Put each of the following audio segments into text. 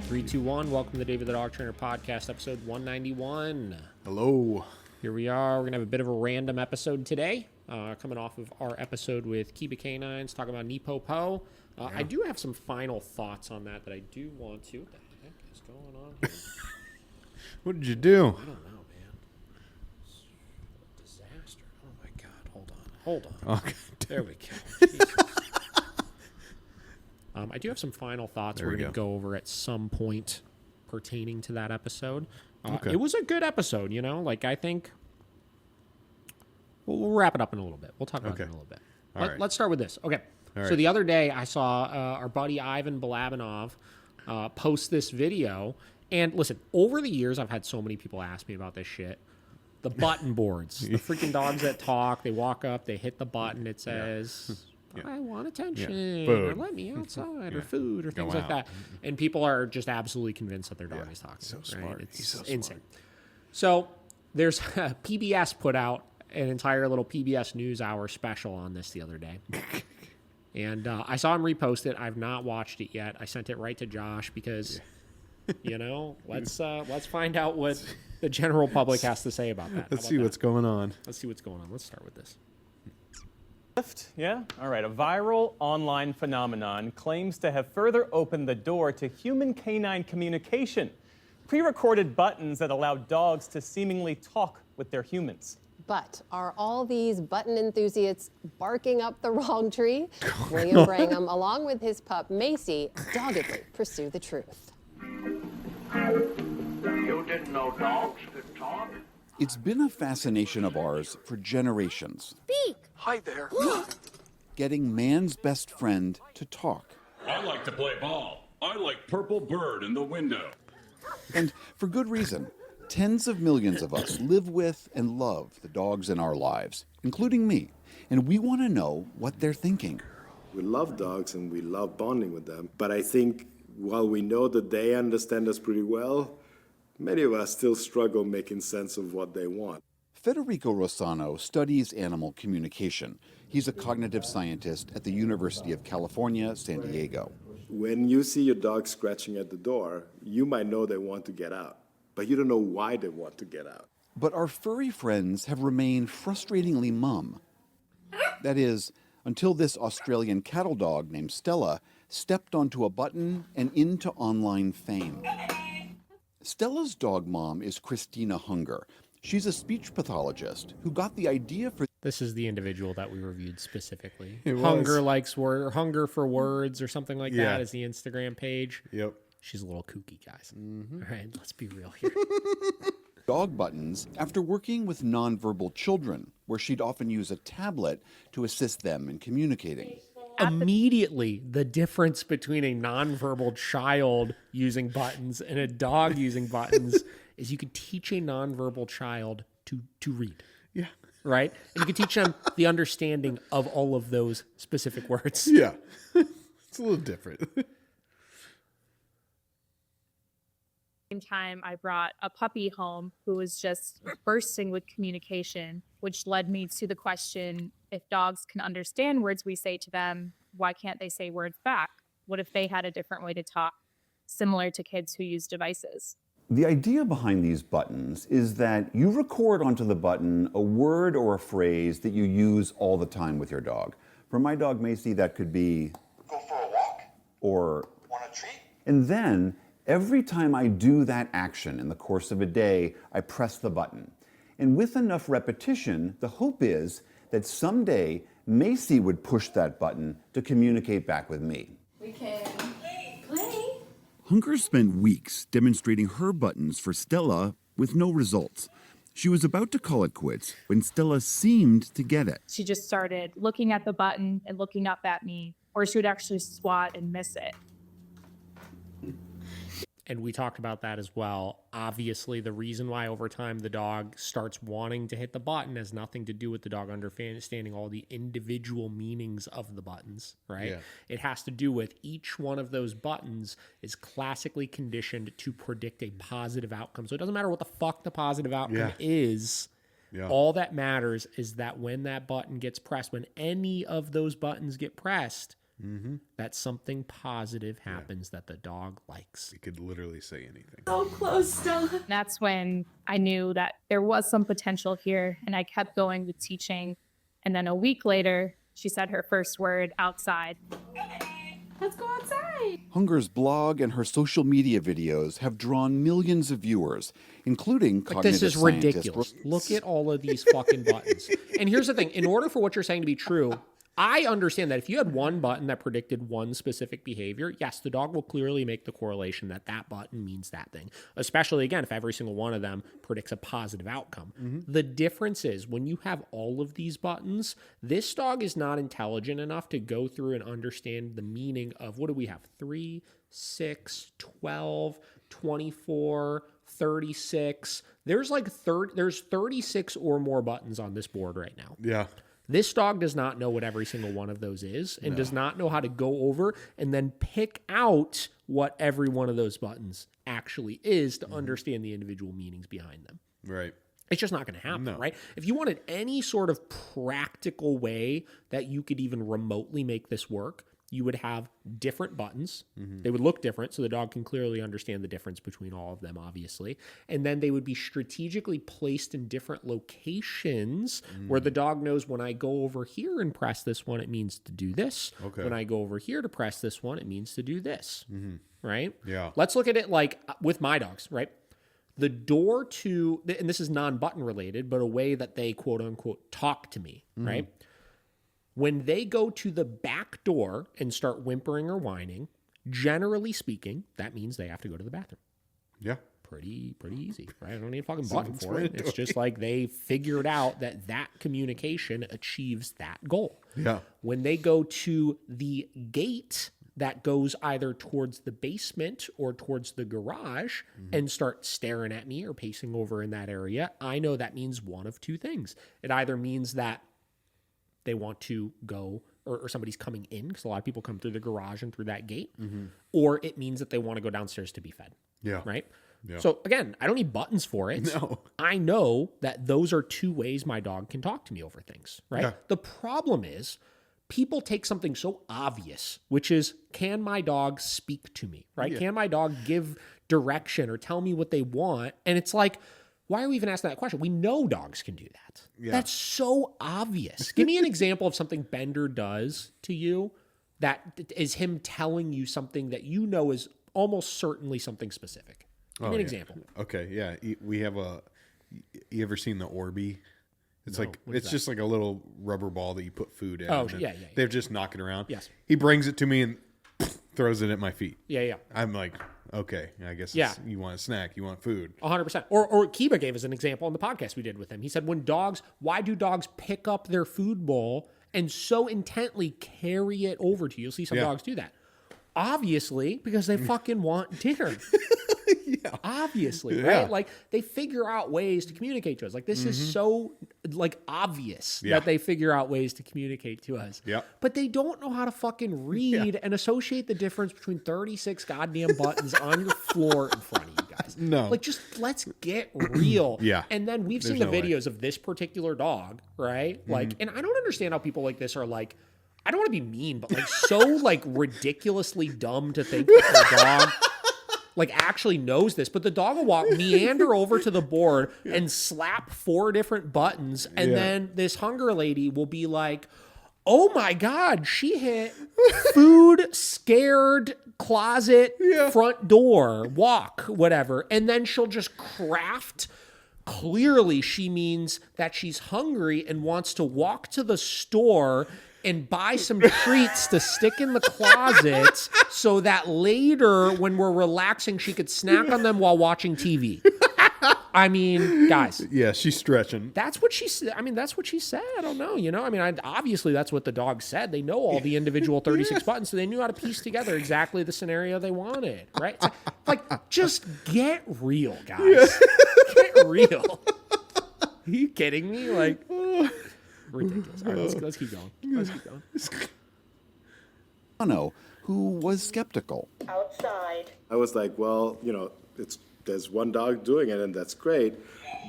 3, 2, 1. Welcome to the David the Dog Trainer podcast, episode 191. Hello. Here we are. We're going to have a bit of a random episode today, coming off of our episode with Kiba Canines, talking about NEPOPO. I do have some final thoughts on that I do want to. What the heck is going on here? What did you do? I don't know, man. It's a disaster. Oh, my God. Hold on. Okay. There we go. Jesus. I do have some final thoughts we're going to go over at some point pertaining to that episode. Okay. It was a good episode, you know? Like, I think we'll wrap it up in a little bit. We'll talk about it in a little bit. Let's start with this. Okay. So the other day I saw our buddy Ivan Balabanov post this video. And listen, over the years, I've had so many people ask me about this shit. The button boards, the freaking dogs that talk, they walk up, they hit the button, it says... Yeah. I want attention, or let me outside, or food, or things like that. And people are just absolutely convinced that their dog is talking. So smart. It's so insane. Smart. So there's PBS put out an entire little PBS NewsHour special on this the other day. And I saw him repost it. I've not watched it yet. I sent it right to Josh because, you know, let's find out what the general public has to say about that. Let's see what's going on. Let's see what's going on. Let's start with this. Yeah? All right. A viral online phenomenon claims to have further opened the door to human-canine communication. Pre-recorded buttons that allow dogs to seemingly talk with their humans. But are all these button enthusiasts barking up the wrong tree? William Brangham, along with his pup Macy, doggedly pursue the truth. You didn't know dogs could talk? It's been a fascination of ours for generations. Speak! Hi there. Getting man's best friend to talk. I like to play ball. I like Purple Bird in the window. And for good reason. Tens of millions of us live with and love the dogs in our lives, including me. And we want to know what they're thinking. We love dogs and we love bonding with them. But I think while we know that they understand us pretty well, many of us still struggle making sense of what they want. Federico Rossano studies animal communication. He's a cognitive scientist at the University of California, San Diego. When you see your dog scratching at the door, you might know they want to get out, but you don't know why they want to get out. But our furry friends have remained frustratingly mum. That is, until this Australian cattle dog named Stella stepped onto a button and into online fame. Stella's dog mom is Christina Hunger. She's a speech pathologist who got the idea for... This is the individual that we reviewed specifically. Hunger for words or something like that is the Instagram page. Yep. She's a little kooky, guys. Mm-hmm. All right, let's be real here. dog buttons after working with nonverbal children, where she'd often use a tablet to assist them in communicating. Immediately, the difference between a nonverbal child using buttons and a dog using buttons is you could teach a nonverbal child to read. Yeah. Right? And you could teach them the understanding of all of those specific words. Yeah. It's a little different. Same time, I brought a puppy home who was just bursting with communication, which led me to the question, if dogs can understand words we say to them, why can't they say words back? What if they had a different way to talk, similar to kids who use devices? The idea behind these buttons is that you record onto the button a word or a phrase that you use all the time with your dog. For my dog Macy, that could be, Go for a walk? Or, Want a treat? And then, every time I do that action in the course of a day, I press the button. And with enough repetition, the hope is that someday Macy would push that button to communicate back with me. We can play. Hunger spent weeks demonstrating her buttons for Stella with no results. She was about to call it quits when Stella seemed to get it. She just started looking at the button and looking up at me, or she would actually swat and miss it. And we talked about that as well. Obviously, the reason why over time the dog starts wanting to hit the button has nothing to do with the dog understanding all the individual meanings of the buttons, right? Yeah. It has to do with each one of those buttons is classically conditioned to predict a positive outcome. So it doesn't matter what the fuck the positive outcome is. Yeah. All that matters is that when that button gets pressed, when any of those buttons get pressed, that something positive happens that the dog likes. You could literally say anything. So close, Stella. That's when I knew that there was some potential here, and I kept going with teaching. And then a week later, she said her first word outside. Let's go outside. Hunger's blog and her social media videos have drawn millions of viewers, including cognitive This is scientist ridiculous. Look at all of these fucking buttons. And here's the thing. In order for what you're saying to be true, I understand that if you had one button that predicted one specific behavior, yes, the dog will clearly make the correlation that that button means that thing. Especially, again, if every single one of them predicts a positive outcome. The difference is when you have all of these buttons, this dog is not intelligent enough to go through and understand the meaning of, what do we have? 3, 6, 12, 24, 36. There's like there's 36 or more buttons on this board right now. Yeah. This dog does not know what every single one of those is and does not know how to go over and then pick out what every one of those buttons actually is to understand the individual meanings behind them. Right. It's just not going to happen, right? If you wanted any sort of practical way that you could even remotely make this work, you would have different buttons. They would look different, so the dog can clearly understand the difference between all of them, obviously. And then they would be strategically placed in different locations where the dog knows when I go over here and press this one, it means to do this. Okay. When I go over here to press this one, it means to do this, right? Yeah. Let's look at it like with my dogs, right? The door to, and this is non-button related, but a way that they quote unquote talk to me, right? When they go to the back door and start whimpering or whining, generally speaking, that means they have to go to the bathroom. Yeah. Pretty easy, right? I don't need a fucking button for it. It's just like they figured out that communication achieves that goal. Yeah. When they go to the gate that goes either towards the basement or towards the garage and start staring at me or pacing over in that area, I know that means one of two things. It either means that they want to go or somebody's coming in, because a lot of people come through the garage and through that gate, or it means that they want to go downstairs to be fed. Yeah. Right? Yeah. So again, I don't need buttons for it. No. I know that those are two ways my dog can talk to me over things, right? Yeah. The problem is people take something so obvious, which is, can my dog speak to me, right? Yeah. Can my dog give direction or tell me what they want? And it's like, why are we even asking that question? We know dogs can do that. Yeah. That's so obvious. Give me an example of something Bender does to you that is him telling you something that you know is almost certainly something specific. Give me an example. Okay, yeah. We have you ever seen the Orby? It's No, like, what is it's that? just like a little rubber ball that you put food in. Oh, and then yeah. They're just knocking around. Yes. He brings it to me and throws it at my feet. Yeah. I'm like, okay, I guess Yeah. you want a snack, you want food. 100%. Or Kiba gave us an example in the podcast we did with him. He said, why do dogs pick up their food bowl and so intently carry it over to you? You'll see some dogs do that. Obviously, because they fucking want dinner. Yeah. Obviously, Yeah. right? Like, they figure out ways to communicate to us. Like, this is so, like, obvious Yeah. that they figure out ways to communicate to us. Yep. But they don't know how to fucking read and associate the difference between 36 goddamn buttons on your floor in front of you guys. No. Like, just let's get real. Yeah. And then we've There's seen the no way. videos of this particular dog, right? Like, and I don't understand how people like this are like, I don't want to be mean, but like so like ridiculously dumb to think that their dog like actually knows this. But the dog will meander over to the board and slap 4 different buttons, and then this hunger lady will be like, oh my God, she hit food, scared, closet, front door, walk, whatever. And then she'll just craft. Clearly, she means that she's hungry and wants to walk to the store and buy some treats to stick in the closet so that later, when we're relaxing, she could snack on them while watching TV. I mean, guys. Yeah, she's stretching. That's what she said. I mean, that's what she said. I don't know. You know, I mean, obviously that's what the dog said. They know all the individual 36 buttons, so they knew how to piece together exactly the scenario they wanted, right? It's like, just get real, guys. Get real. Are you kidding me? Like, ridiculous. All right, let's keep going. Let's keep going. Bono, who was skeptical. Outside. I was like, well, there's one dog doing it, and that's great.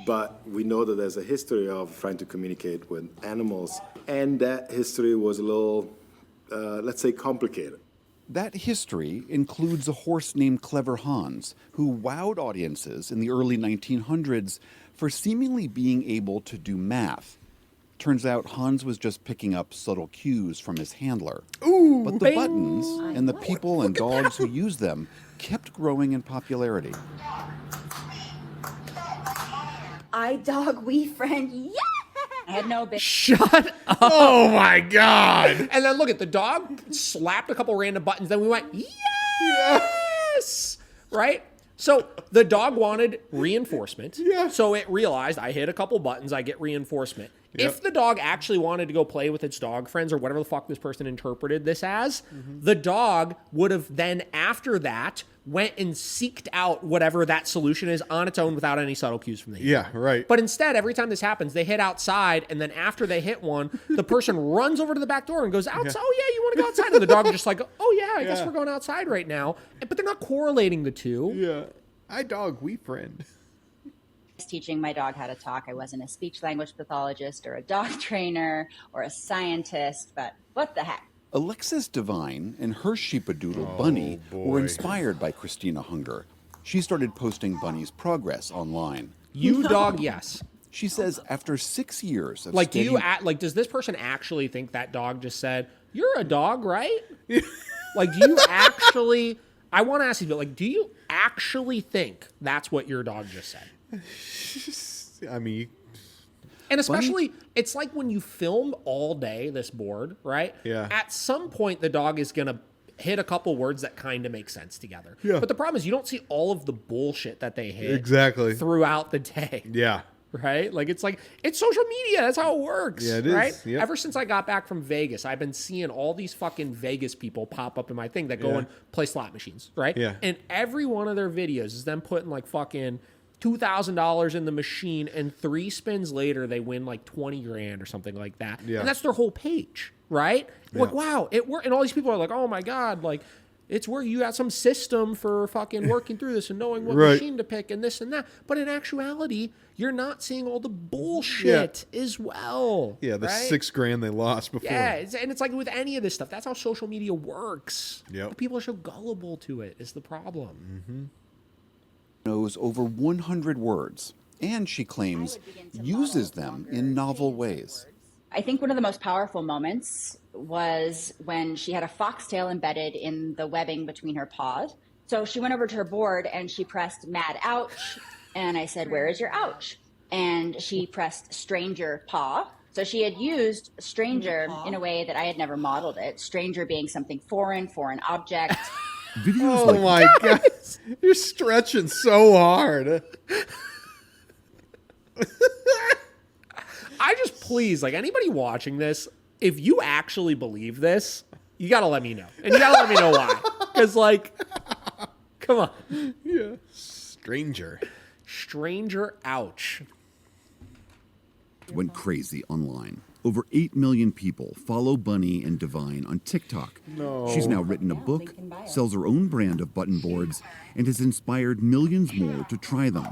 But we know that there's a history of trying to communicate with animals. And that history was a little let's say, complicated. That history includes a horse named Clever Hans, who wowed audiences in the early 1900s for seemingly being able to do math. Turns out Hans was just picking up subtle cues from his handler. Ooh, but the buttons and the people and dogs who used them kept growing in popularity. I dog we friend. Yeah! I had no bit. Shut up. Oh my God. And then look at the dog slapped a couple random buttons. Then we went, yes! Right? So the dog wanted reinforcement. Yeah. So it realized I hit a couple buttons, I get reinforcement. Yep. If the dog actually wanted to go play with its dog friends or whatever the fuck this person interpreted this as, the dog would have then after that went and seeked out whatever that solution is on its own without any subtle cues from the handler. Yeah, right. But instead, every time this happens, they hit outside, and then after they hit one, the person runs over to the back door and goes, outside. Oh, yeah, you want to go outside? And the dog is just like, oh, yeah, I guess we're going outside right now. But they're not correlating the two. Yeah. I dog, we friend. Teaching my dog how to talk. I wasn't a speech language pathologist or a dog trainer or a scientist, but what the heck? Alexis Devine and her sheepadoodle Bunny were inspired by Christina Hunger. She started posting Bunny's progress online. You dog, yes. She says after 6 years of like, does this person actually think that dog just said, "You're a dog, right?" Like, do you actually? I want to ask you, but like, do you actually think that's what your dog just said? I mean, and especially, it's like when you film all day this board, right? Yeah. At some point, the dog is going to hit a couple words that kind of make sense together. Yeah. But the problem is you don't see all of the bullshit that they hit exactly throughout the day. Yeah. Right? Like, it's social media. That's how it works. Yeah, it is. Right? Yep. Ever since I got back from Vegas, I've been seeing all these fucking Vegas people pop up in my thing that go and play slot machines, right? Yeah. And every one of their videos is them putting like fucking $2,000 in the machine, and 3 spins later they win like 20 grand or something like that. Yeah. And that's their whole page, right? Yeah. Like, wow, it worked. And all these people are like, oh my God, like, it's where you got some system for fucking working through this and knowing what machine to pick and this and that. But in actuality, you're not seeing all the bullshit as well. Yeah, the right? 6 grand they lost before. Yeah, and it's like with any of this stuff, that's how social media works. Yep. But people are so gullible to it is the problem. Mm-hmm. Knows over 100 words, and she claims uses them in novel ways. I think one of the most powerful moments was when she had a foxtail embedded in the webbing between her paws. So she went over to her board and she pressed mad ouch. And I said, where is your ouch? And she pressed stranger paw. So she had used stranger in a way that I had never modeled it. Stranger being something foreign object. Videos oh my God. You're stretching so hard. I just please, like, anybody watching this, if you actually believe this, you got to let me know. And you got to let me know why. Because, like, come on. Yeah. Stranger, ouch. Went crazy online. Over 8 million people follow Bunny and Devine on TikTok. No. She's now written a book, sells her own brand of button boards, and has inspired millions more to try them.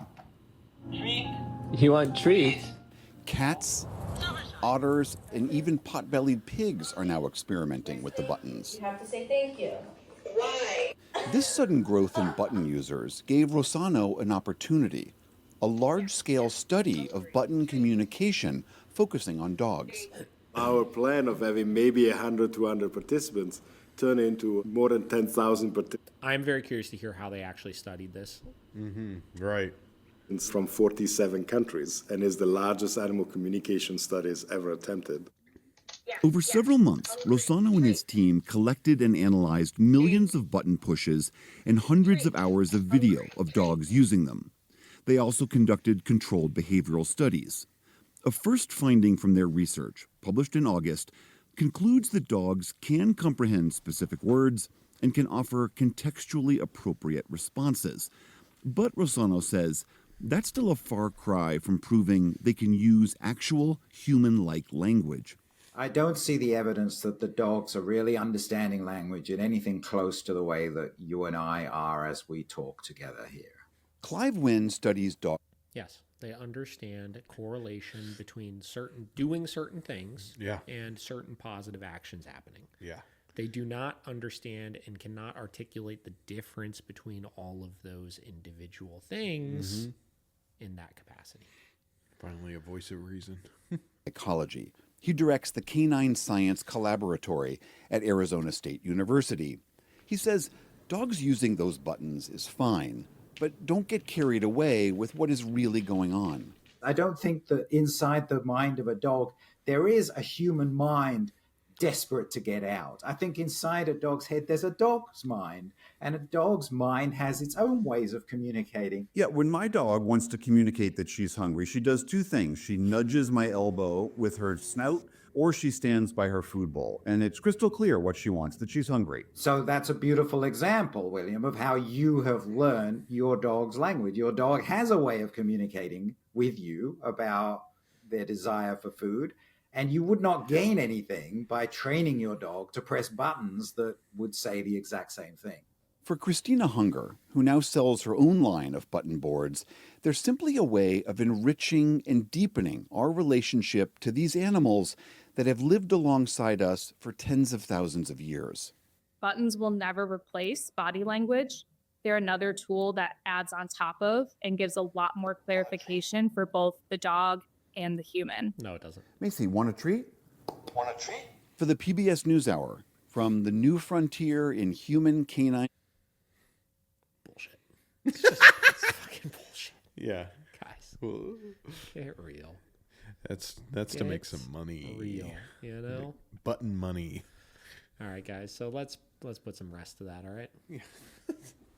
You want treats? Cats, otters, and even pot-bellied pigs are now experimenting with the buttons. You have to say thank you. Why? This sudden growth in button users gave Rossano an opportunity, a large-scale study of button communication focusing on dogs. Our plan of having maybe 100, 200 participants turned into more than 10,000 participants. I'm very curious to hear how they actually studied this. Mm-hmm. Right. It's from 47 countries and is the largest animal communication studies ever attempted. Over several months, Rossano and his team collected and analyzed millions of button pushes and hundreds of hours of video of dogs using them. They also conducted controlled behavioral studies. A first finding from their research, published in August, concludes that dogs can comprehend specific words and can offer contextually appropriate responses. But Rossano says that's still a far cry from proving they can use actual human-like language. I don't see the evidence that the dogs are really understanding language in anything close to the way that you and I are as we talk together here. Clive Wynne studies dogs. Yes, they understand correlation between doing certain things Yeah. and certain positive actions happening. Yeah. They do not understand and cannot articulate the difference between all of those individual things in that capacity. Finally, a voice of reason. Ecology. He directs the Canine Science Collaboratory at Arizona State University. He says dogs using those buttons is fine, but don't get carried away with what is really going on. I don't think that inside the mind of a dog, there is a human mind desperate to get out. I think inside a dog's head, there's a dog's mind, and a dog's mind has its own ways of communicating. Yeah, when my dog wants to communicate that she's hungry, she does two things. She nudges my elbow with her snout, or she stands by her food bowl. And it's crystal clear what she wants, that she's hungry. So that's a beautiful example, William, of how you have learned your dog's language. Your dog has a way of communicating with you about their desire for food, and you would not gain anything by training your dog to press buttons that would say the exact same thing. For Christina Hunger, who now sells her own line of button boards, they're simply a way of enriching and deepening our relationship to these animals that have lived alongside us for tens of thousands of years. Buttons will never replace body language. They're another tool that adds on top of and gives a lot more clarification for both the dog and the human. No, it doesn't. Macy, want a treat? Want a treat? For the PBS NewsHour, from the new frontier in human canine... Bullshit. It's fucking bullshit. Yeah. Guys, get real. That's to make some money. Real, you know? Button money. All right, guys. So let's put some rest to that, all right? Yeah.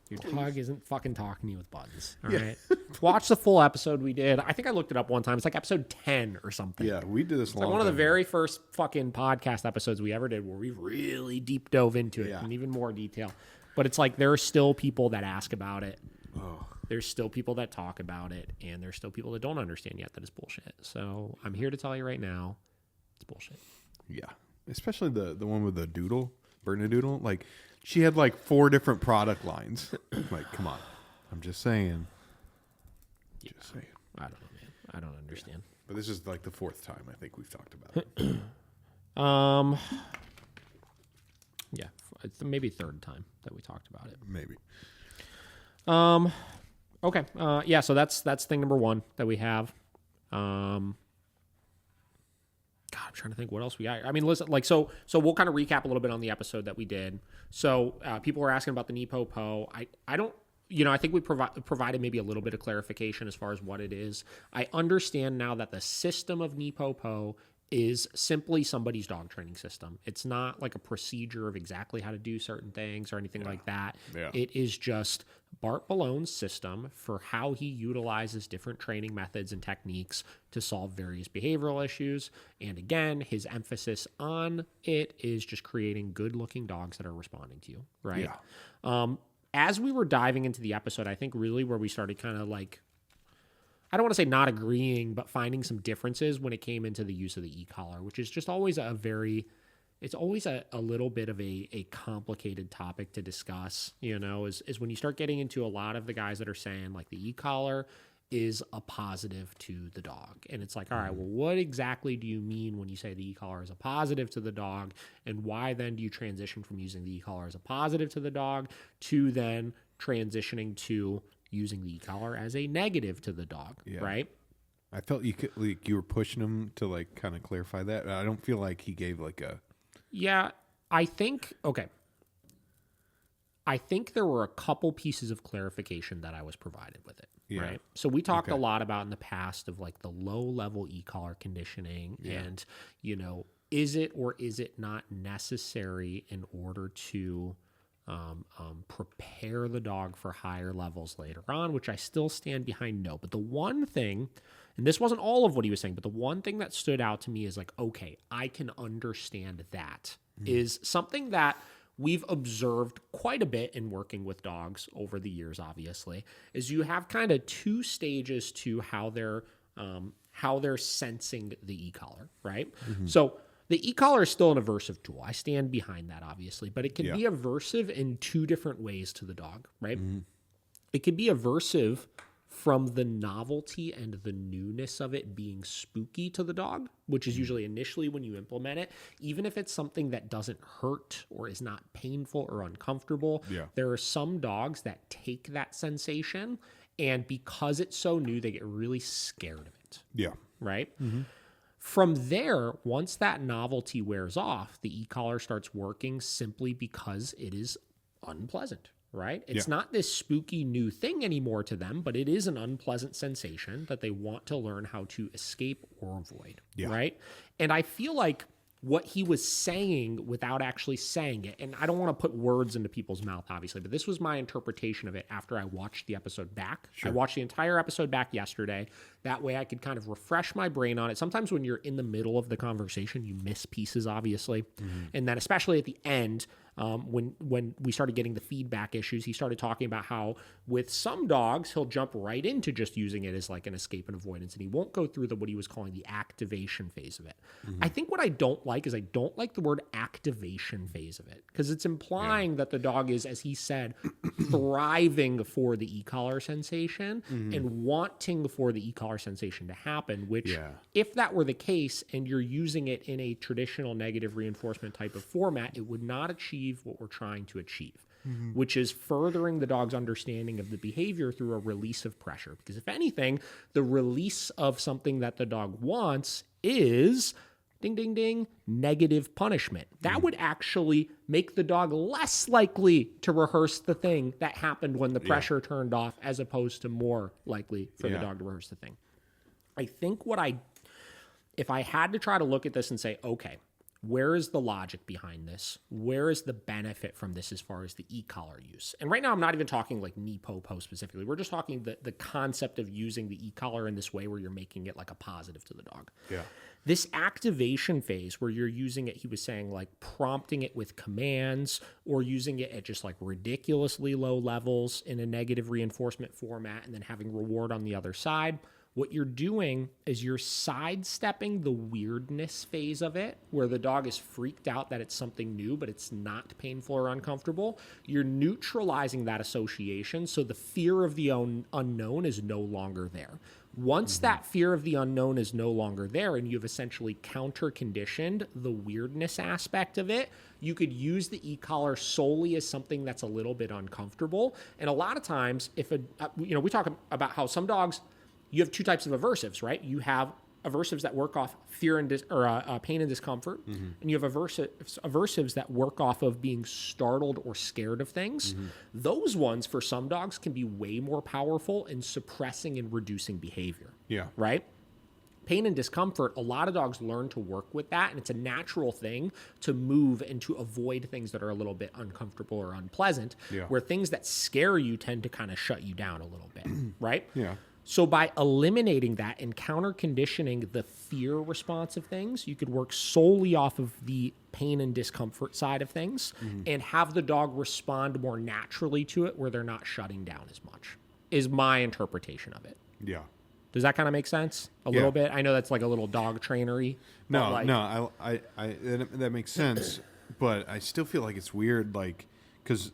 Your dog isn't fucking talking to you with buttons, all right? Watch the full episode we did. I think I looked it up one time. It's like episode 10 or something. Yeah, we did this It's like one of the very first fucking podcast episodes we ever did where we really deep dove into it in even more detail. But it's like there are still people that ask about it. Oh. There's still people that talk about it, and there's still people that don't understand yet that it's bullshit. So I'm here to tell you right now, it's bullshit. Yeah, especially the one with the doodle, Bernedoodle. Like, she had like 4 different product lines. Like, come on. I'm just saying. Yeah. Just saying. I don't know, man. I don't understand. Yeah. But this is like the 4th time I think we've talked about it. Yeah, it's maybe 3rd time that we talked about it. Maybe. Okay. Yeah, so that's thing number 1 that we have. God, I'm trying to think what else we got. I mean, listen, like, so we'll kind of recap a little bit on the episode that we did. So people were asking about the NEPOPO. I don't, I think we provided maybe a little bit of clarification as far as what it is. I understand now that the system of NEPOPO is simply somebody's dog training system. It's not like a procedure of exactly how to do certain things or anything like that. Yeah. It is just Bart Ballone's system for how he utilizes different training methods and techniques to solve various behavioral issues. And again, his emphasis on it is just creating good-looking dogs that are responding to you, right? Yeah. As we were diving into the episode, I think really where we started kind of like, I don't want to say not agreeing, but finding some differences when it came into the use of the e-collar, which is just always it's always a little bit of a complicated topic to discuss, is when you start getting into a lot of the guys that are saying like the e-collar is a positive to the dog. And it's like, all right, well, what exactly do you mean when you say the e-collar is a positive to the dog? And why then do you transition from using the e-collar as a positive to the dog to then transitioning to using the e-collar as a negative to the dog, right? I felt you were pushing him to like kind of clarify that. I don't feel like he gave like a... Yeah, I think there were a couple pieces of clarification that I was provided with it, right? So we talked a lot about in the past of like the low-level e-collar conditioning and, is it or is it not necessary in order to prepare the dog for higher levels later on, which I still stand behind no. But the one thing, and this wasn't all of what he was saying, but the one thing that stood out to me is like, okay, I can understand that is something that we've observed quite a bit in working with dogs over the years, obviously, is you have kind of 2 stages to how they're sensing the e-collar, right? So the e-collar is still an aversive tool. I stand behind that, obviously, but it can be aversive in 2 different ways to the dog, right? It can be aversive from the novelty and the newness of it being spooky to the dog, which is usually initially when you implement it, even if it's something that doesn't hurt or is not painful or uncomfortable. There are some dogs that take that sensation, and because it's so new, they get really scared of it. Right? From there, once that novelty wears off, the e-collar starts working simply because it is unpleasant. Right? It's not this spooky new thing anymore to them, but it is an unpleasant sensation that they want to learn how to escape or avoid. Right? And I feel like what he was saying without actually saying it, and I don't want to put words into people's mouth, obviously, but this was my interpretation of it after I watched the episode back. I watched the entire episode back yesterday. That way I could kind of refresh my brain on it. Sometimes when you're in the middle of the conversation, you miss pieces, obviously. And then especially at the end, when we started getting the feedback issues, he started talking about how with some dogs, he'll jump right into just using it as like an escape and avoidance, and he won't go through what he was calling the activation phase of it. I think what I don't like is I don't like the word activation phase of it, because it's implying that the dog is, as he said, thriving for the e-collar sensation and wanting for the e-collar sensation to happen, which if that were the case and you're using it in a traditional negative reinforcement type of format, it would not achieve what we're trying to achieve, which is furthering the dog's understanding of the behavior through a release of pressure. Because if anything, the release of something that the dog wants is ding, ding, ding, negative punishment. That would actually make the dog less likely to rehearse the thing that happened when the pressure turned off, as opposed to more likely for the dog to rehearse the thing. I think if I had to try to look at this and say, okay, where is the logic behind this? Where is the benefit from this as far as the e-collar use? And right now, I'm not even talking like NEPOPO specifically. We're just talking the concept of using the e-collar in this way where you're making it like a positive to the dog. This activation phase where you're using it, he was saying, like prompting it with commands or using it at just like ridiculously low levels in a negative reinforcement format and then having reward on the other side. What you're doing is you're sidestepping the weirdness phase of it, where the dog is freaked out that it's something new, but it's not painful or uncomfortable. You're neutralizing that association, so the fear of the unknown is no longer there. Once that fear of the unknown is no longer there and you've essentially counter-conditioned the weirdness aspect of it, you could use the e-collar solely as something that's a little bit uncomfortable. And a lot of times, we talk about how some dogs, you have two types of aversives, right? You have aversives that work off fear and pain and discomfort, and you have aversives that work off of being startled or scared of things. Those ones, for some dogs, can be way more powerful in suppressing and reducing behavior. Right? Pain and discomfort, a lot of dogs learn to work with that, and it's a natural thing to move and to avoid things that are a little bit uncomfortable or unpleasant, where things that scare you tend to kind of shut you down a little bit, right? So by eliminating that and counter-conditioning the fear response of things, you could work solely off of the pain and discomfort side of things and have the dog respond more naturally to it where they're not shutting down as much, is my interpretation of it. Does that kind of make sense? A little bit? I know that's like a little dog trainery. No, that makes sense, but I still feel like it's weird, like, because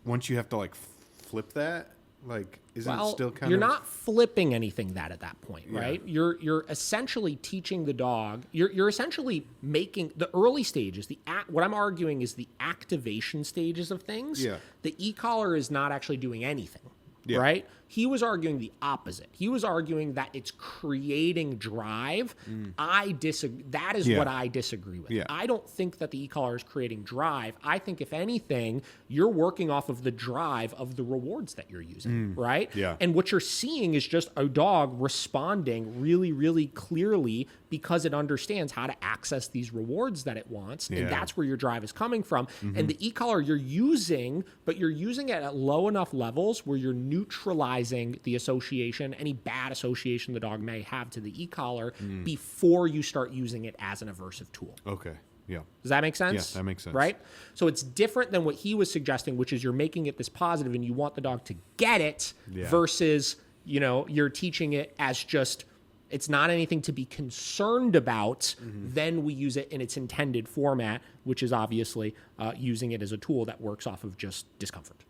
once you have to, like, flip that, like, isn't it still kind of... You're not flipping anything at that point, right? You're essentially teaching the dog, you're essentially making the early stages, what I'm arguing is the activation stages of things. The e-collar is not actually doing anything, right? He was arguing the opposite. He was arguing that it's creating drive. I disagree. That is what I disagree with. I don't think that the e-collar is creating drive. I think, if anything, you're working off of the drive of the rewards that you're using, right? And what you're seeing is just a dog responding really, really clearly because it understands how to access these rewards that it wants. And that's where your drive is coming from. And the e-collar you're using, but you're using it at low enough levels where you're neutralizing the association, any bad association the dog may have to the e-collar before you start using it as an aversive tool. Does that make sense? That makes sense. Right? So it's different than what he was suggesting, which is you're making it this positive and you want the dog to get it versus, you're teaching it as just, it's not anything to be concerned about. Then we use it in its intended format, which is obviously using it as a tool that works off of just discomfort.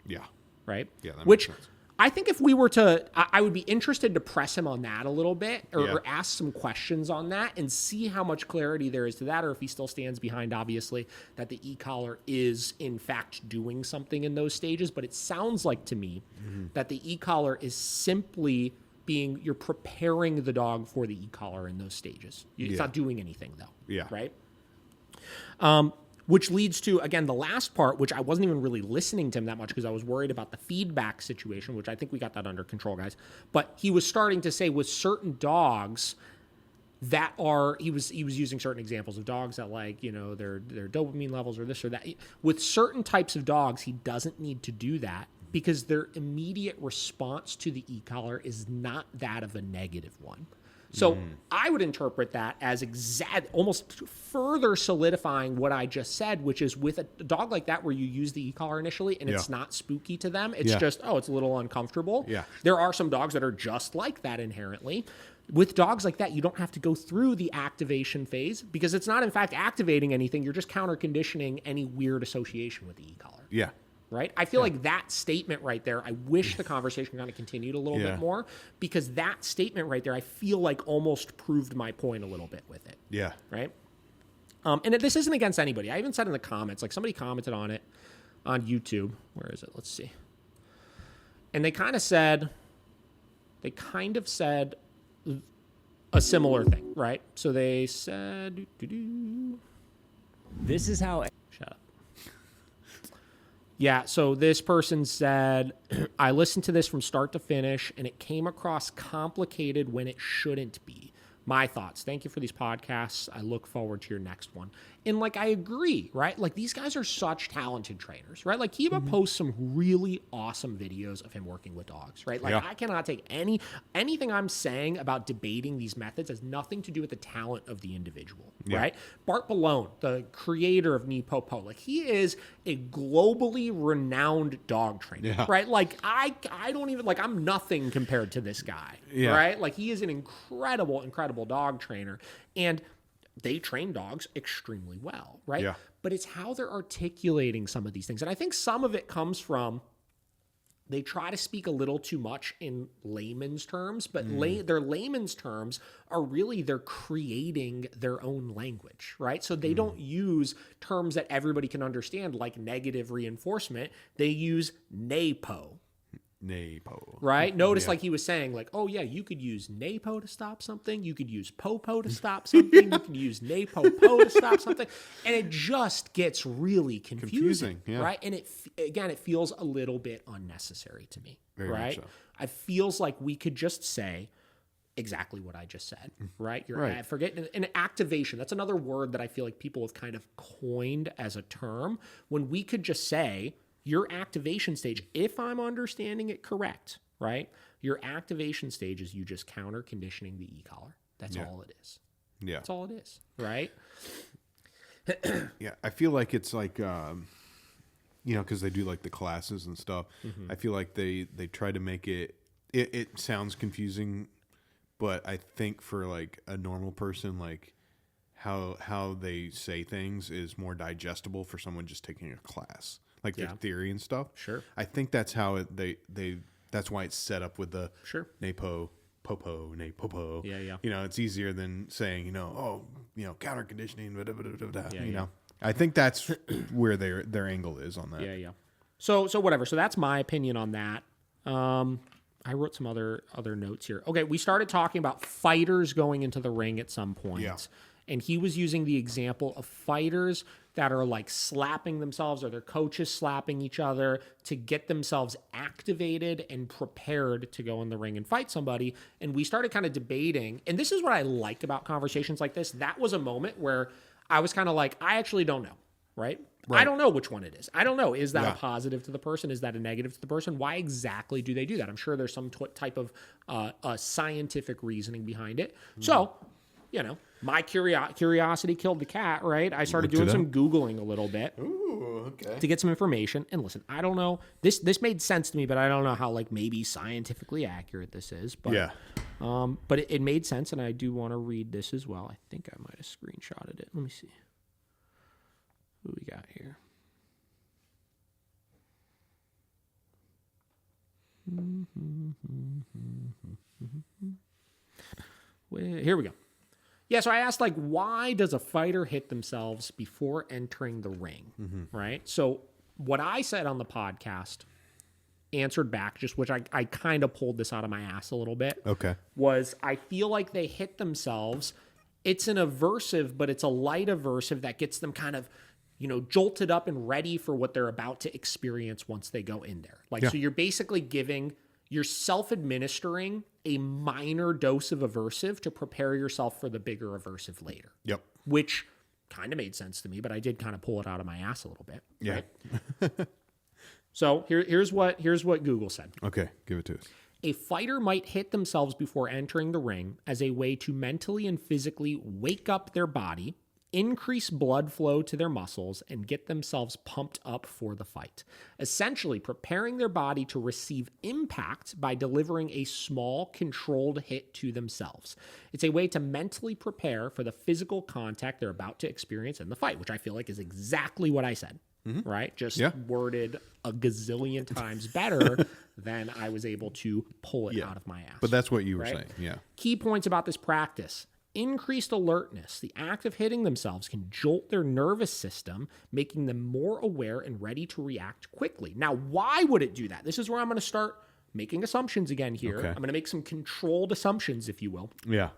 Right? That which makes sense. I think if we were to, I would be interested to press him on that a little bit or ask some questions on that and see how much clarity there is to that, or if he still stands behind, obviously, that the e-collar is, in fact, doing something in those stages. But it sounds like to me that the e-collar is simply you're preparing the dog for the e-collar in those stages. It's not doing anything, though. Yeah. Right? Which leads to, again, the last part, which I wasn't even really listening to him that much because I was worried about the feedback situation, which I think we got that under control, guys. But he was starting to say with certain dogs that are, he was using certain examples of dogs that, like, you know, their dopamine levels or this or that. With certain types of dogs, he doesn't need to do that because their immediate response to the e-collar is not that of a negative one. So I would interpret that as almost further solidifying what I just said, which is with a dog like that where you use the e-collar initially and it's not spooky to them. It's just, it's a little uncomfortable. Yeah. There are some dogs that are just like that inherently. With dogs like that, you don't have to go through the activation phase because it's not, in fact, activating anything. You're just counter-conditioning any weird association with the e-collar. Yeah. Right? I feel like that statement right there, I wish the conversation kind of continued a little bit more because that statement right there, I feel like almost proved my point a little bit with it. Yeah. Right? And this isn't against anybody. I even said in the comments, like somebody commented on it on YouTube. Where is it? Let's see. And they kind of said a similar thing, right? So they said, This is how... Shut up. Yeah, so this person said, I listened to this from start to finish, and it came across complicated when it shouldn't be. My thoughts. Thank you for these podcasts. I look forward to your next one. And, like, I agree, right? Like, these guys are such talented trainers, right? Like, Kiba posts some really awesome videos of him working with dogs, right? Like, I cannot take anything I'm saying about debating these methods has nothing to do with the talent of the individual, right? Bart Ballone, the creator of NEPOPO, like, he is a globally renowned dog trainer, right? Like, I don't even, like, I'm nothing compared to this guy, right? Like, he is an incredible dog trainer. And they train dogs extremely well, right? Yeah. But it's how they're articulating some of these things. And I think some of it comes from they try to speak a little too much in layman's terms, but their layman's terms are really they're creating their own language, right? So they don't use terms that everybody can understand like negative reinforcement. They use NEPO. Right? Notice like he was saying like, oh yeah, you could use NEPO to stop something. You could use POPO to stop something. You can use NEPOPO to stop something. And it just gets really confusing right? And it feels a little bit unnecessary to me, right? So. It feels like we could just say exactly what I just said, right? Forgetting an activation. That's another word that I feel like people have kind of coined as a term when we could just say, your activation stage, if I'm understanding it correct, right? Your activation stage is you just counter conditioning the e-collar. That's all it is. Yeah. That's all it is, right? Yeah. I feel like it's like, you know, because they do like the classes and stuff. I feel like they try to make it sounds confusing, but I think for like a normal person, like how they say things is more digestible for someone just taking a class. Like their theory and stuff. Sure. I think that's how that's why it's set up with the NEPOPO. Yeah. You know, it's easier than saying, counter conditioning, you know. I think that's where their angle is on that. Yeah. So whatever. So that's my opinion on that. I wrote some other notes here. Okay, we started talking about fighters going into the ring at some point. Yeah. And he was using the example of fighters that are like slapping themselves or their coaches slapping each other to get themselves activated and prepared to go in the ring and fight somebody. And we started kind of debating, and this is what I like about conversations like this. That was a moment where I was kind of like, I actually don't know, right? I don't know which one it is. I don't know. Is that a positive to the person? Is that a negative to the person? Why exactly do they do that? I'm sure there's some type of scientific reasoning behind it. So, you know, my curiosity killed the cat, right? I started doing some Googling a little bit to get some information. And listen, I don't know. This made sense to me, but I don't know how like maybe scientifically accurate this is. But, but it made sense, and I do want to read this as well. I think I might have screenshotted it. Let me see. Who we got here? Here we go. Yeah, so I asked, like, why does a fighter hit themselves before entering the ring, right? So what I said on the podcast, answered back, just which I kind of pulled this out of my ass a little bit, was I feel like they hit themselves. It's an aversive, but it's a light aversive that gets them kind of, jolted up and ready for what they're about to experience once they go in there. Like, so you're basically you're self-administering a minor dose of aversive to prepare yourself for the bigger aversive later. Yep. Which kind of made sense to me, but I did kind of pull it out of my ass a little bit. Yeah. Right? So here's what Google said. Okay, give it to us. A fighter might hit themselves before entering the ring as a way to mentally and physically wake up their body, increase blood flow to their muscles, and get themselves pumped up for the fight. Essentially, preparing their body to receive impact by delivering a small, controlled hit to themselves. It's a way to mentally prepare for the physical contact they're about to experience in the fight, which I feel like is exactly what I said, right? Just worded a gazillion times better than I was able to pull it out of my ass. But that's what you were saying, yeah. Key points about this practice. Increased alertness. The act of hitting themselves can jolt their nervous system, making them more aware and ready to react quickly. Now, why would it do that? This is where I'm going to start making assumptions again here. I'm going to make some controlled assumptions, if you will. Yeah.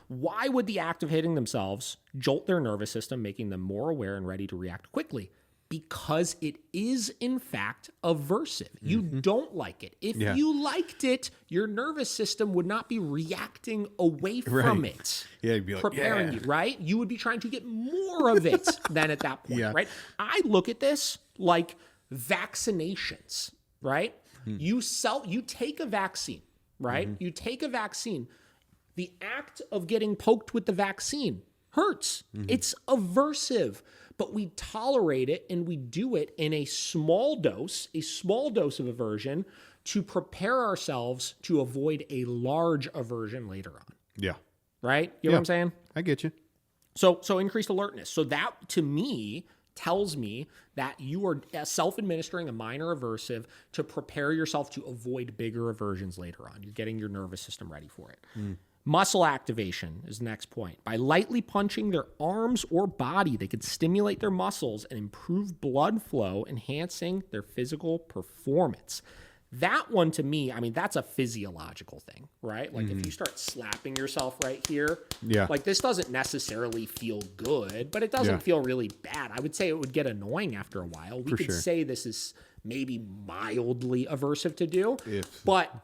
Why would the act of hitting themselves jolt their nervous system, making them more aware and ready to react quickly? Because it is, in fact, aversive. You don't like it. If you liked it, your nervous system would not be reacting away from it. Yeah, you'd be like, preparing you, right? You would be trying to get more of it than at that point, right? I look at this like vaccinations, right? You take a vaccine, right? You take a vaccine. The act of getting poked with the vaccine hurts. It's aversive. But we tolerate it and we do it in a small dose of aversion to prepare ourselves to avoid a large aversion later on. Yeah. Right? You know what I'm saying? I get you. So increased alertness. So that, to me, tells me that you are self-administering a minor aversive to prepare yourself to avoid bigger aversions later on. You're getting your nervous system ready for it. Muscle activation is the next point. By lightly punching their arms or body, they could stimulate their muscles and improve blood flow, enhancing their physical performance. That one, to me, I mean, that's a physiological thing, right? Like if you start slapping yourself right here, like this doesn't necessarily feel good, but it doesn't feel really bad. I would say it would get annoying after a while. We could say this is maybe mildly aversive to do, but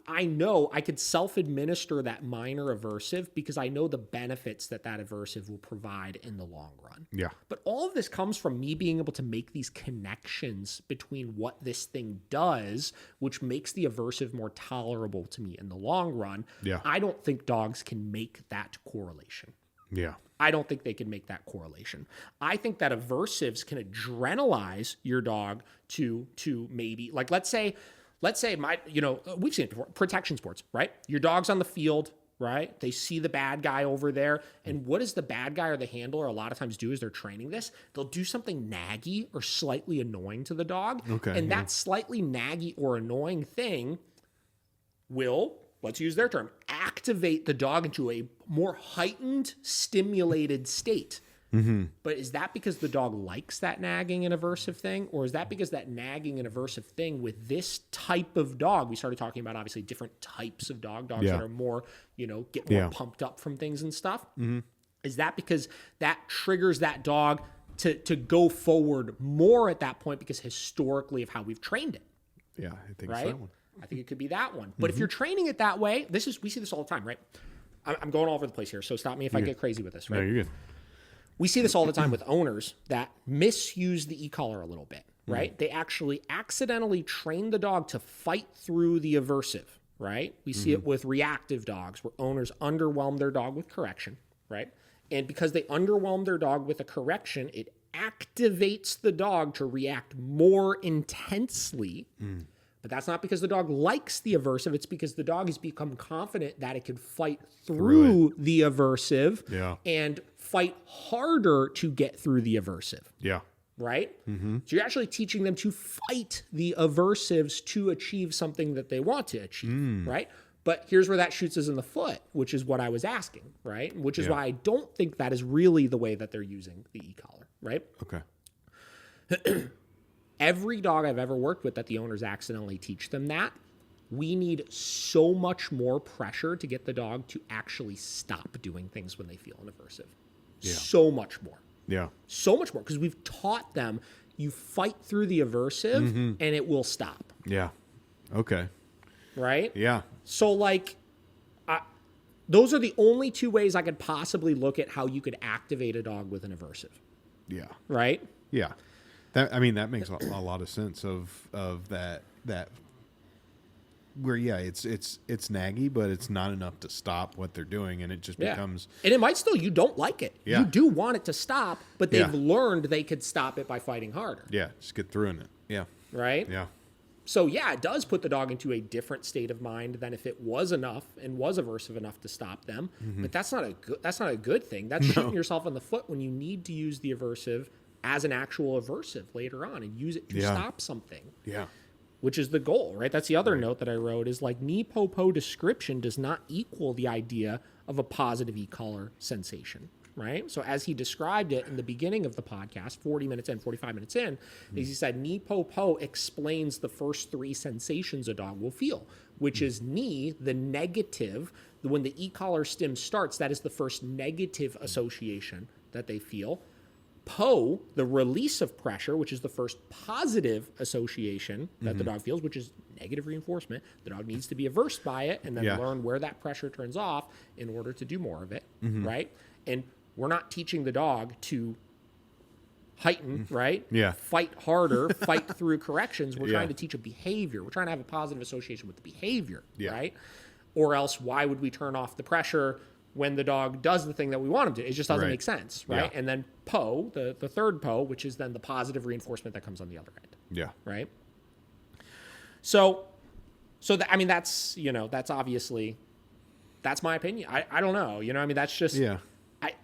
I know I could self-administer that minor aversive because I know the benefits that aversive will provide in the long run. Yeah. But all of this comes from me being able to make these connections between what this thing does, which makes the aversive more tolerable to me in the long run. Yeah. I don't think dogs can make that correlation. Yeah. I don't think they can make that correlation. I think that aversives can adrenalize your dog to maybe, like, let's say we've seen it before, protection sports, right? Your dog's on the field, right? They see the bad guy over there. And what does the bad guy or the handler a lot of times do as they're training this? They'll do something naggy or slightly annoying to the dog. And that slightly naggy or annoying thing will, let's use their term, activate the dog into a more heightened, stimulated state. But is that because the dog likes that nagging and aversive thing? Or is that because that nagging and aversive thing with this type of dog, we started talking about obviously different types of dogs that are more, get more pumped up from things and stuff. Is that because that triggers that dog to go forward more at that point because historically of how we've trained it? Yeah, I think right? it's that one. I think it could be that one. But if you're training it that way, we see this all the time, right? I'm going all over the place here, so stop me if I get crazy with this, right? No, you're good. We see this all the time with owners that misuse the e-collar a little bit, right? They actually accidentally train the dog to fight through the aversive, right? We see it with reactive dogs where owners underwhelm their dog with correction, right? And because they underwhelm their dog with a correction, it activates the dog to react more intensely. But that's not because the dog likes the aversive. It's because the dog has become confident that it can fight through the aversive and fight harder to get through the aversive. Yeah. right? So you're actually teaching them to fight the aversives to achieve something that they want to achieve, right? But here's where that shoots us in the foot, which is what I was asking, right? Which is why I don't think that is really the way that they're using the e-collar, right? Okay. Every dog I've ever worked with that the owners accidentally teach them that, we need so much more pressure to get the dog to actually stop doing things when they feel an aversive. Yeah. So much more. Yeah. So much more, because we've taught them you fight through the aversive and it will stop. Yeah. Okay. Right? Yeah. So, like, those are the only two ways I could possibly look at how you could activate a dog with an aversive. Yeah. Right? Yeah. That makes a lot of sense of that where it's naggy, but it's not enough to stop what they're doing, and it just becomes. And it might still, you don't like it. Yeah. You do want it to stop, but they've learned they could stop it by fighting harder. Yeah, just get through it. Yeah. Right? Yeah. So yeah, it does put the dog into a different state of mind than if it was enough and was aversive enough to stop them. But that's not a good thing. That's shooting yourself in the foot when you need to use the aversive as an actual aversive later on and use it to stop something. Yeah. Which is the goal, right? That's the other note that I wrote is like NEPOPO description does not equal the idea of a positive e-collar sensation, right? So as he described it in the beginning of the podcast, 45 minutes in, he said NEPOPO explains the first three sensations a dog will feel, which is knee, the negative. When the e-collar stim starts, that is the first negative association that they feel. Po, the release of pressure, which is the first positive association that the dog feels, which is negative reinforcement. The dog needs to be averse by it and then learn where that pressure turns off in order to do more of it, right? And we're not teaching the dog to heighten, right? Yeah. Fight harder, fight through corrections. We're trying to teach a behavior. We're trying to have a positive association with the behavior, right? Or else why would we turn off the pressure when the dog does the thing that we want him to? It just doesn't make sense, right? And then Po, the third Po, which is then the positive reinforcement that comes on the other end. Yeah. Right? So that's, that's obviously, that's my opinion. I don't know, that's just,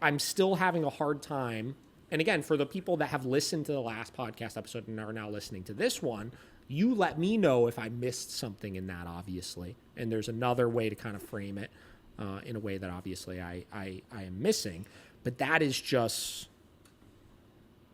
I'm still having a hard time. And again, for the people that have listened to the last podcast episode and are now listening to this one, you let me know if I missed something in that, obviously. And there's another way to kind of frame it in a way that obviously I am missing. But that is just,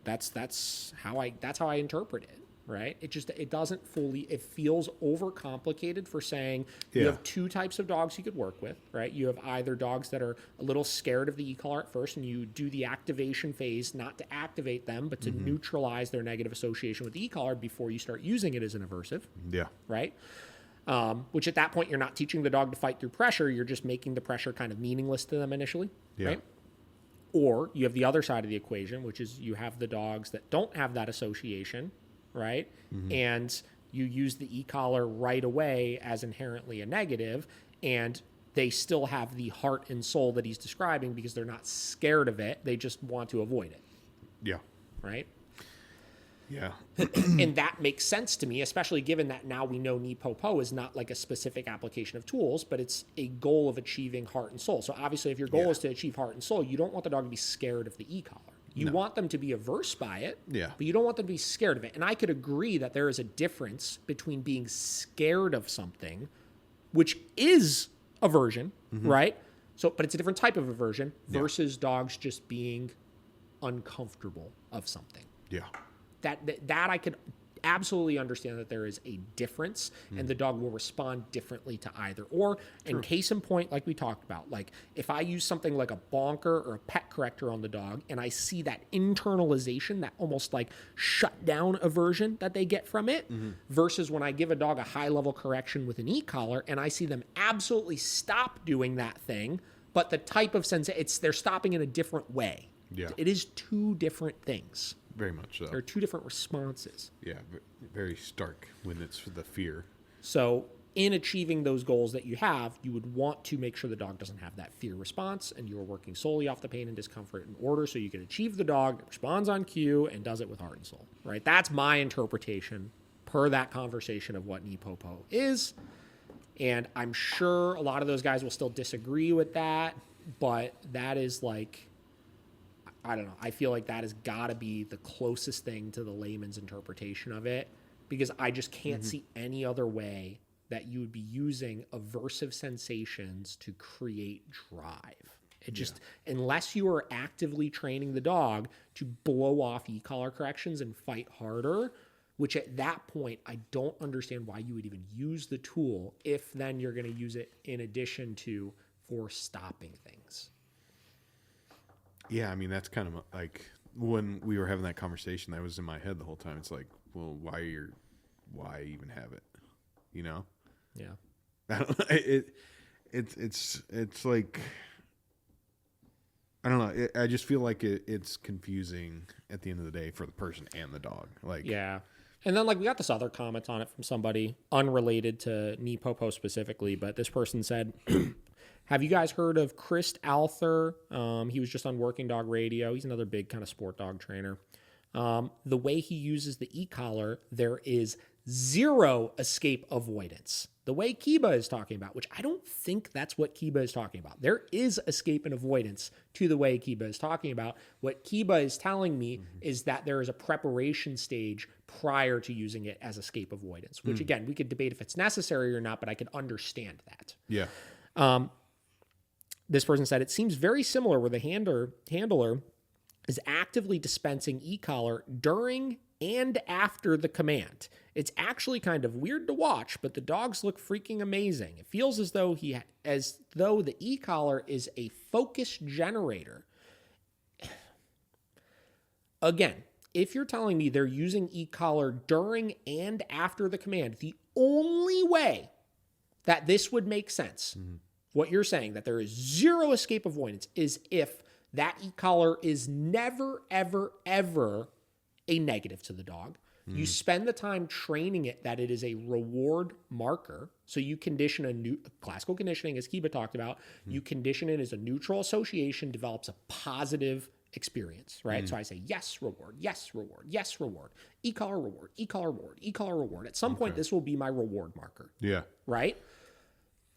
that's how I interpret it. Right? It doesn't fully, it feels overcomplicated for saying you have two types of dogs you could work with, right? You have either dogs that are a little scared of the e-collar at first and you do the activation phase, not to activate them, but to neutralize their negative association with the e-collar before you start using it as an aversive. Yeah. Right? Which at that point, you're not teaching the dog to fight through pressure. You're just making the pressure kind of meaningless to them initially. Yeah. Right? Or you have the other side of the equation, which is you have the dogs that don't have that association, right? And you use the e-collar right away as inherently a negative, and they still have the heart and soul that he's describing because they're not scared of it. They just want to avoid it. Yeah. Right? Yeah. And that makes sense to me, especially given that now we know NEPOPO is not like a specific application of tools, but it's a goal of achieving heart and soul. So obviously, if your goal is to achieve heart and soul, you don't want the dog to be scared of the e-collar. You want them to be averse by it, but you don't want them to be scared of it. And I could agree that there is a difference between being scared of something, which is aversion, right? So, but it's a different type of aversion versus dogs just being uncomfortable of something. Yeah. That I could absolutely understand that there is a difference and the dog will respond differently to either or. And case in point, like we talked about, like if I use something like a bonker or a pet corrector on the dog and I see that internalization, that almost like shut down aversion that they get from it versus when I give a dog a high level correction with an e-collar and I see them absolutely stop doing that thing, but the type of they're stopping in a different way. Yeah. It is two different things. Very much so. There are two different responses. Yeah, very stark when it's the fear. So in achieving those goals that you have, you would want to make sure the dog doesn't have that fear response and you're working solely off the pain and discomfort in order so you can achieve the dog that responds on cue and does it with heart and soul, right? That's my interpretation per that conversation of what NEPOPO is. And I'm sure a lot of those guys will still disagree with that, but that is like... I don't know. I feel like that has got to be the closest thing to the layman's interpretation of it, because I just can't see any other way that you would be using aversive sensations to create drive. It just, unless you are actively training the dog to blow off e-collar corrections and fight harder, which at that point, I don't understand why you would even use the tool if then you're going to use it in addition to for stopping things. Yeah, I mean, that's kind of like when we were having that conversation, that was in my head the whole time. It's like, well, why even have it? You know? Yeah. I don't know. It's like, I don't know. I just feel like it's confusing at the end of the day for the person and the dog. Like, yeah. And then, like, we got this other comment on it from somebody unrelated to NEPOPO specifically, but this person said, have you guys heard of Chris Alther? He was just on Working Dog Radio. He's another big kind of sport dog trainer. The way he uses the e-collar, there is zero escape avoidance. The way Kiba is talking about, which I don't think that's what Kiba is talking about. There is escape and avoidance to the way Kiba is talking about. What Kiba is telling me is that there is a preparation stage prior to using it as escape avoidance, which again, we could debate if it's necessary or not, but I could understand that. Yeah. This person said, it seems very similar where the handler is actively dispensing e-collar during and after the command. It's actually kind of weird to watch, but the dogs look freaking amazing. It feels as though the e-collar is a focus generator. Again, if you're telling me they're using e-collar during and after the command, the only way that this would make sense, what you're saying, that there is zero escape avoidance, is if that e-collar is never, ever, ever a negative to the dog. You spend the time training it that it is a reward marker. So you condition a new classical conditioning, as Kiba talked about, you condition it as a neutral association, develops a positive experience, right? So I say, yes, reward, yes, reward, yes, reward, e-collar reward, e-collar reward, e-collar reward. At some point, this will be my reward marker. Yeah. Right?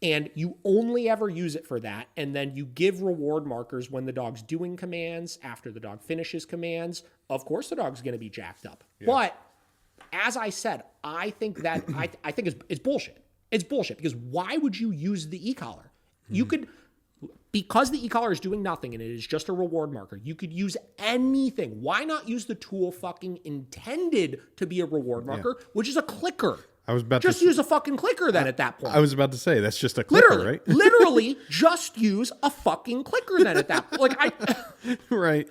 And you only ever use it for that. And then you give reward markers when the dog's doing commands, after the dog finishes commands. Of course, the dog's going to be jacked up. Yeah. But as I said, I think that I think it's bullshit. It's bullshit, because why would you use the e-collar? You could, because the e-collar is doing nothing and it is just a reward marker, you could use anything. Why not use the tool fucking intended to be a reward marker, which is a clicker? I was about just to use a fucking clicker then at that point. I was about to say, that's just a clicker, right? Literally, just use a fucking clicker then at that point. Right.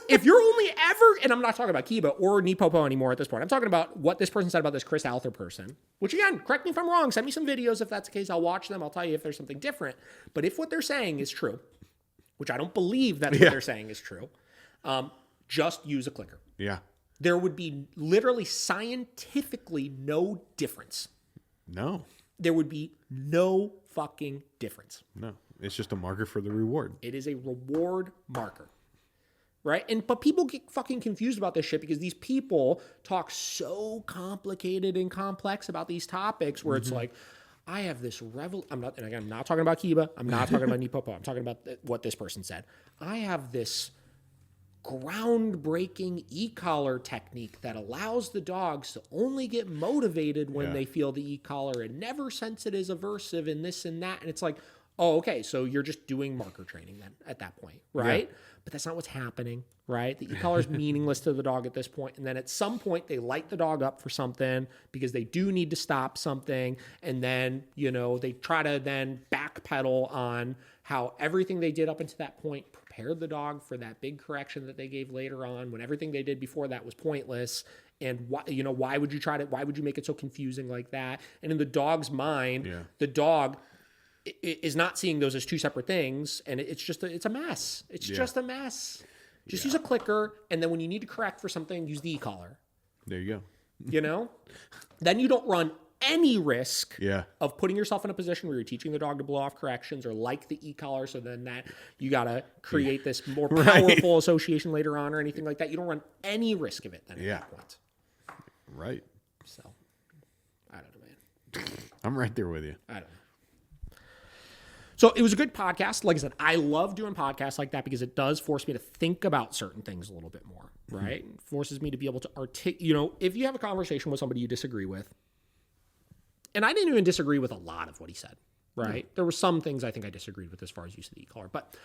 If you're only ever, and I'm not talking about Kiba or NEPOPO anymore at this point, I'm talking about what this person said about this Chris Alther person, which again, correct me if I'm wrong, send me some videos if that's the case, I'll watch them, I'll tell you if there's something different. But if what they're saying is true, which I don't believe that's what they're saying is true, just use a clicker. Yeah. There would be literally scientifically no difference. No. There would be no fucking difference. No. It's just a marker for the reward. It is a reward marker. Right? But people get fucking confused about this shit because these people talk so complicated and complex about these topics where it's like, I have this I'm not talking about Kiba. I'm not talking about NEPOPO. I'm talking about what this person said. I have this groundbreaking e-collar technique that allows the dogs to only get motivated when they feel the e-collar and never sense it as aversive and this and that. And it's like, oh, okay, so you're just doing marker training then at that point, right? Yeah. But that's not what's happening, right? The e-collar is meaningless to the dog at this point. And then at some point, they light the dog up for something because they do need to stop something. And then, they try to then backpedal on how everything they did up until that point prepared the dog for that big correction that they gave later on when everything they did before that was pointless. And why would you make it so confusing like that? And in the dog's mind, the dog is not seeing those as two separate things, and it's a mess. It's just a mess. Just use a clicker, and then when you need to correct for something, use the e-collar. There you go. Then you don't run any risk of putting yourself in a position where you're teaching the dog to blow off corrections or like the e-collar, so then that you got to create this more powerful association later on or anything like that. You don't run any risk of it then at that point. Right. So, I don't know, man. I'm right there with you. I don't know. So it was a good podcast. Like I said, I love doing podcasts like that because it does force me to think about certain things a little bit more, right? It forces me to be able to if you have a conversation with somebody you disagree with, and I didn't even disagree with a lot of what he said, right? There were some things I think I disagreed with as far as use of the e-collar, but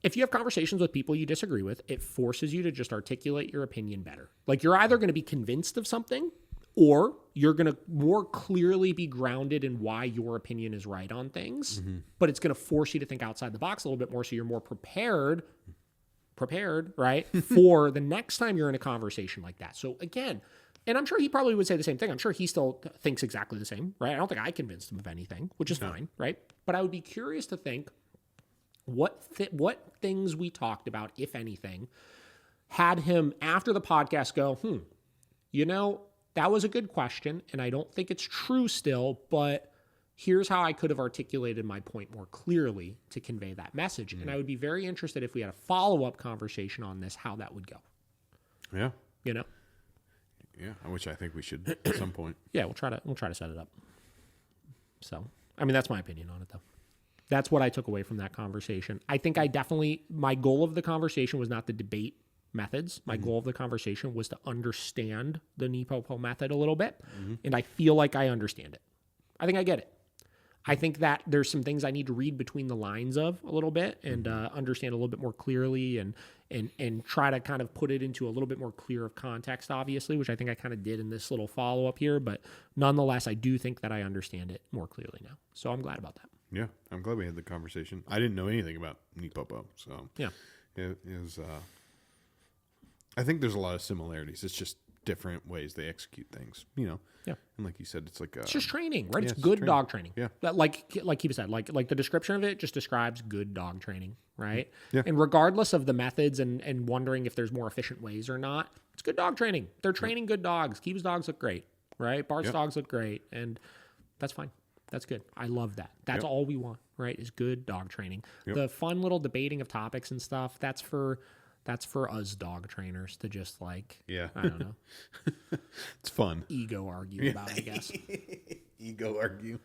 if you have conversations with people you disagree with, it forces you to just articulate your opinion better. Like you're either going to be convinced of something or you're going to more clearly be grounded in why your opinion is right on things, but it's going to force you to think outside the box a little bit more so you're more prepared, right, for the next time you're in a conversation like that. So again, and I'm sure he probably would say the same thing. I'm sure he still thinks exactly the same, right? I don't think I convinced him of anything, which is fine, right? But I would be curious to think what things we talked about, if anything, had him after the podcast go, that was a good question, and I don't think it's true still, but here's how I could have articulated my point more clearly to convey that message. And I would be very interested if we had a follow-up conversation on this, how that would go. Yeah. Yeah, which I think we should at some point. Yeah, we'll try to set it up. So, I mean, that's my opinion on it, though. That's what I took away from that conversation. I think my goal of the conversation was not to debate methods. My goal of the conversation was to understand the NEPOPO method a little bit, and I feel like I understand it. I think I get it. I think that there's some things I need to read between the lines of a little bit and understand a little bit more clearly and try to kind of put it into a little bit more clear of context, obviously, which I think I kind of did in this little follow-up here. But nonetheless, I do think that I understand it more clearly now. So I'm glad about that. Yeah, I'm glad we had the conversation. I didn't know anything about NEPOPO, so yeah, it was. I think there's a lot of similarities. It's just different ways they execute things, Yeah, and like you said, it's like it's just training, right? Yeah, it's good dog training. Yeah, like he said, like the description of it just describes good dog training, right? Yeah. And regardless of the methods and wondering if there's more efficient ways or not, it's good dog training. They're training good dogs. Keeb's dogs look great, right? Bart's dogs look great, and that's fine. That's good. I love that. That's all we want, right? Is good dog training. The fun little debating of topics and stuff, that's for us dog trainers to just I don't know. It's fun. Ego argue about, I guess. Ego argue.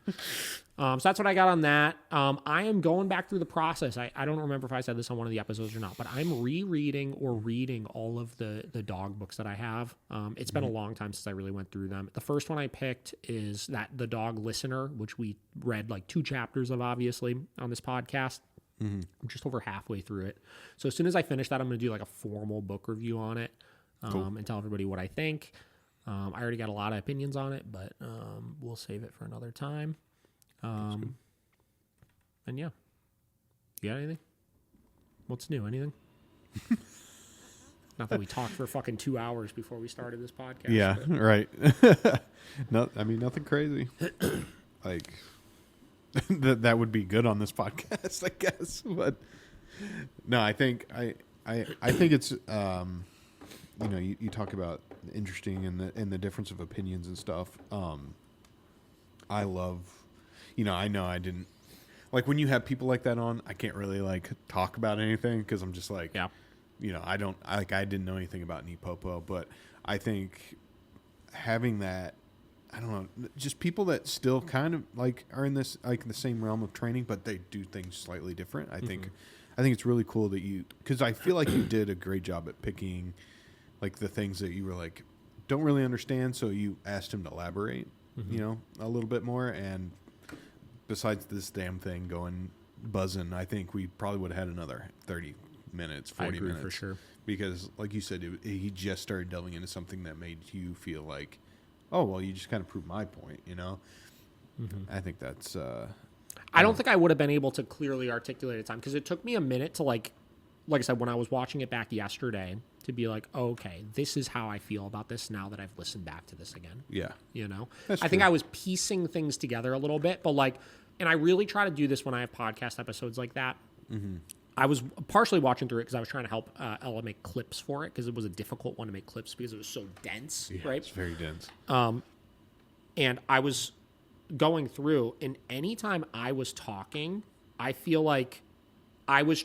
So that's what I got on that. I am going back through the process. I don't remember if I said this on one of the episodes or not, but I'm rereading or reading all of the dog books that I have. It's been a long time since I really went through them. The first one I picked is The Dog Listener, which we read like 2 chapters of, obviously, on this podcast. I'm just over halfway through it. So as soon as I finish that, I'm going to do like a formal book review on it and tell everybody what I think. I already got a lot of opinions on it, but we'll save it for another time. And yeah. You got anything? What's new? Anything? Not that we talked for fucking 2 hours before we started this podcast. Yeah, right. Nothing crazy. Like... that would be good on this podcast, I guess. But no, I think it's you talk about interesting and the difference of opinions and stuff. I love, I know I didn't like when you have people like that on. I can't really like talk about anything because I'm just like, I didn't know anything about NEPOPO, but I think having that. I don't know, just people that still kind of like are in this like the same realm of training, but they do things slightly different. I think it's really cool that because I feel like you did a great job at picking like the things that you were like don't really understand, so you asked him to elaborate, a little bit more. And besides this damn thing going buzzing, I think we probably would have had another 30 minutes, 40 minutes for sure. Because like you said, he just started delving into something that made you feel like, oh, well, you just kind of proved my point, I think that's... I don't think I would have been able to clearly articulate it time because it took me a minute to like I said, when I was watching it back yesterday, to be like, oh, okay, this is how I feel about this now that I've listened back to this again. Yeah. I think I was piecing things together a little bit, but and I really try to do this when I have podcast episodes like that. I was partially watching through it because I was trying to help Ella make clips for it because it was a difficult one to make clips because it was so dense, right? It's very dense. And I was going through, and anytime I was talking, I feel like I was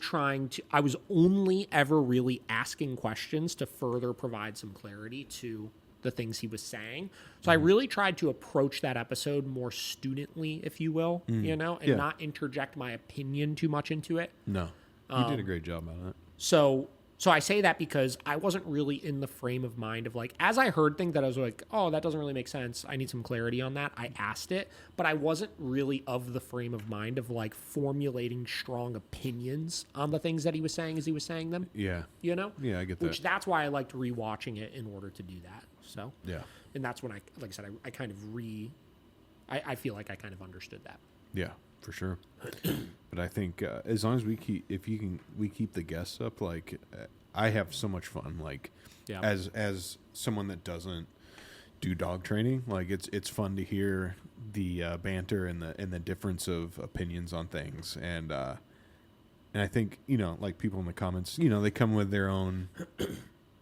only ever really asking questions to further provide some clarity to the things he was saying. So I really tried to approach that episode more studently, if you will, you know, and not interject my opinion too much into it. No, you did a great job on it. So I say that because I wasn't really in the frame of mind of like, as I heard things that I was like, oh, that doesn't really make sense. I need some clarity on that. I asked it, but I wasn't really of the frame of mind of like formulating strong opinions on the things that he was saying as he was saying them. Yeah. You know? Yeah, I get that. Which that's why I liked rewatching it in order to do that. So, yeah. And that's when like I said, I kind of I feel like I kind of understood that. Yeah, for sure. But I think as long as we keep the guests up, like I have so much fun. Like as someone that doesn't do dog training, like it's fun to hear the banter and the difference of opinions on things. And I think, you know, like people in the comments, you know, they come with their own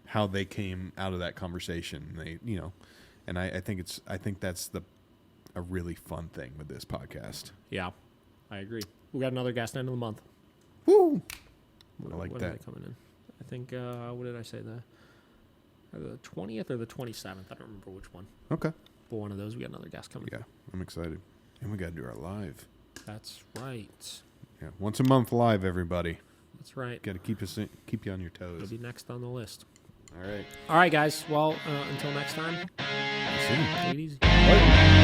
how they came out of that conversation. They, you know, and I think that's a really fun thing with this podcast. Yeah, I agree. We got another guest end of the month. Woo! I like when that. Are they coming in? I think, what did I say? The 20th or the 27th? I don't remember which one. Okay. But one of those, we got another guest coming. Yeah, I'm excited. And we got to do our live. That's right. Yeah, once a month live, everybody. That's right. Got to keep you on your toes. It'll be next on the list. All right. All right, guys. Well, until next time. See you. Take it easy. Bye.